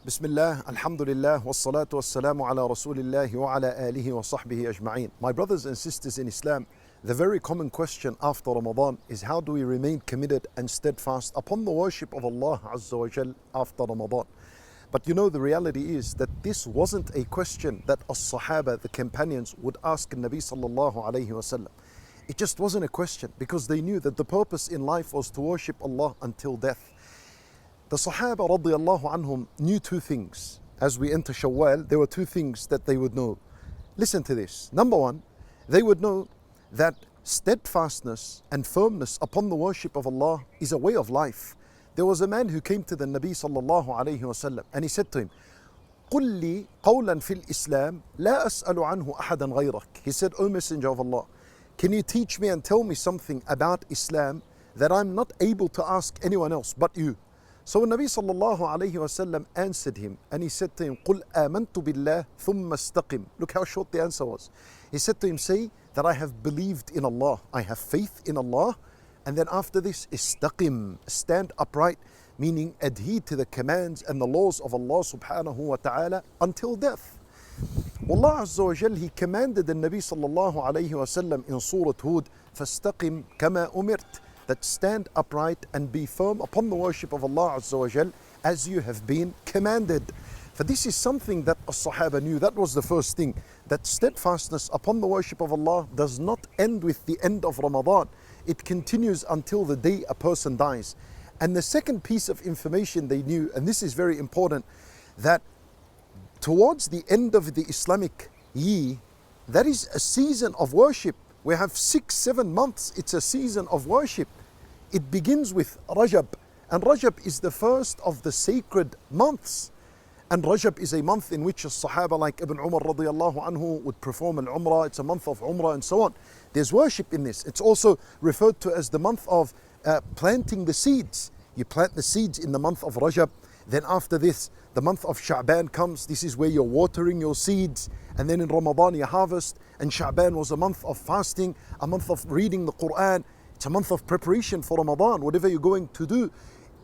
Bismillah, alhamdulillah, wassalatu wassalamu ala rasulillahi wa ala alihi wa sahbihi ajma'een. My brothers and sisters in Islam, the very common question after Ramadan is how do we remain committed and steadfast upon the worship of Allah Azza wa Jal after Ramadan? But you know, the reality is that this wasn't a question that as-Sahaba, the companions, would ask Nabi sallallahu alayhi wasallam. It just wasn't a question because they knew that the purpose in life was to worship Allah until death. The Sahaba radiallahu anhum knew two things. As we enter Shawwal, there were two things that they would know. Listen to this. Number one, they would know that steadfastness and firmness upon the worship of Allah is a way of life. There was a man who came to the Nabi sallallahu alayhi wasallam and he said to him, قُلْ لِي قَوْلًا فِي الْإِسْلَامِ لَا أَسْأَلُ عَنْهُ أَحَدًا غَيْرَكَ. He said, O Messenger of Allah, can you teach me and tell me something about Islam that I'm not able to ask anyone else but you? So Nabi sallallahu alayhi wasallam answered him and he said to him, قُلْ آمَنْتُ بِاللَّهِ ثُمَّ اسْتَقِمْ. Look how short the answer was. He said to him, say that I have believed in Allah, I have faith in Allah, and then after this, istaqim, stand upright, meaning adhere to the commands and the laws of Allah subhanahu wa ta'ala until death. Allah Azza wa Jal, He commanded the Nabi sallallahu alayhi wasallam in Surah Hud, فَاسْتَقِمْ كَمَا أُمِرْتَ, that stand upright and be firm upon the worship of Allah Azza wa Jal as you have been commanded. For this is something that as-Sahaba knew. That was the first thing, that steadfastness upon the worship of Allah does not end with the end of Ramadan. It continues until the day a person dies. And the second piece of information they knew, and this is very important, that towards the end of the Islamic year, that is a season of worship. We have 6-7 months, it's a season of worship. It begins with Rajab, and Rajab is the first of the sacred months. And Rajab is a month in which a Sahaba like Ibn Umar radiallahu anhu would perform an Umrah. It's a month of Umrah and so on. There's worship in this. It's also referred to as the month of planting the seeds. You plant the seeds in the month of Rajab. Then after this, the month of Sha'ban comes. This is where you're watering your seeds. And then in Ramadan you harvest. And Sha'ban was a month of fasting, a month of reading the Quran. It's a month of preparation for Ramadan. Whatever you're going to do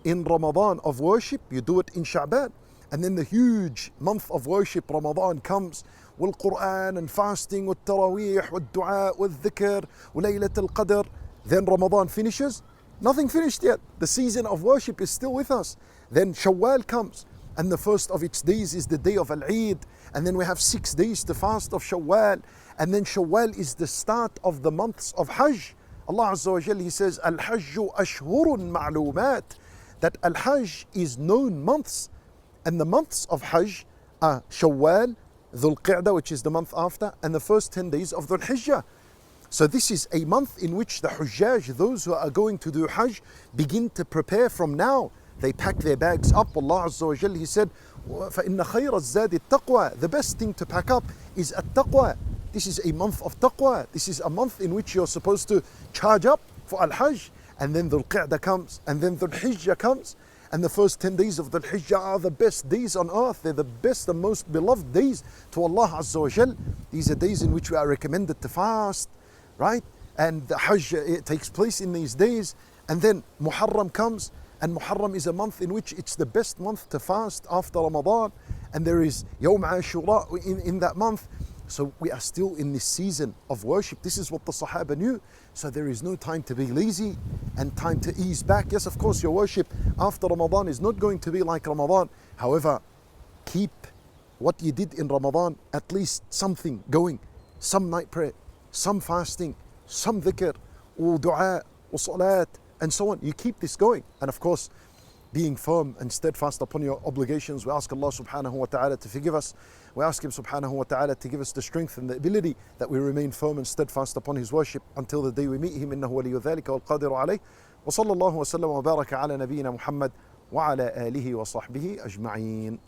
in Ramadan of worship, you do it in Sha'ban. And then the huge month of worship, Ramadan, comes with Quran and fasting, with Taraweeh, with Dua, with Dhikr, with Laylat al-Qadr. Then Ramadan finishes. Nothing finished yet. The season of worship is still with us. Then Shawwal comes, and the first of its days is the day of Al-Eid. And then we have 6 days to fast of Shawwal. And then Shawwal is the start of the months of Hajj. Allah Azza wa Jalla, He says, Al-Hajju ashhurun ma'lumat, that Al-Hajj is known months. And the months of Hajj are Shawwal, Dhul Qa'dah, which is the month after, and the first 10 days of Dhul Hijjah. So this is a month in which the Hujjaj, those who are going to do Hajj, begin to prepare from now. They pack their bags up. Allah Azza wa Jal, He said, فَإِنَّ خَيْرَ الزَّادِ التَّقْوَى. The best thing to pack up is at-taqwa. This is a month of taqwa. This is a month in which you're supposed to charge up for Al-Hajj. And then Dhul Qa'dah comes, and then Dhul Hijjah comes. And the first 10 days of Dhul Hijjah are the best days on earth. They're the best and most beloved days to Allah Azza wa Jal. These are days in which we are recommended to fast, right? And the Hajj, it takes place in these days. And then Muharram comes, and Muharram is a month in which it's the best month to fast after Ramadan. And there is Yawm Ashura in that month. So we are still in this season of worship. This is what the Sahaba knew. So there is no time to be lazy and time to ease back. Yes, of course, your worship after Ramadan is not going to be like Ramadan. However, keep what you did in Ramadan, at least something going. Some night prayer, some fasting, some dhikr, or dua, or salat, and so on. You keep this going. And of course, being firm and steadfast upon your obligations. We ask Allah subhanahu wa ta'ala to forgive us. We ask Him subhanahu wa ta'ala to give us the strength and the ability that we remain firm and steadfast upon His worship until the day we meet Him. إنه ولي ذلك والقادر عليه. وصلى الله وسلم وبارك على نبينا محمد وعلى آله وصحبه أجمعين.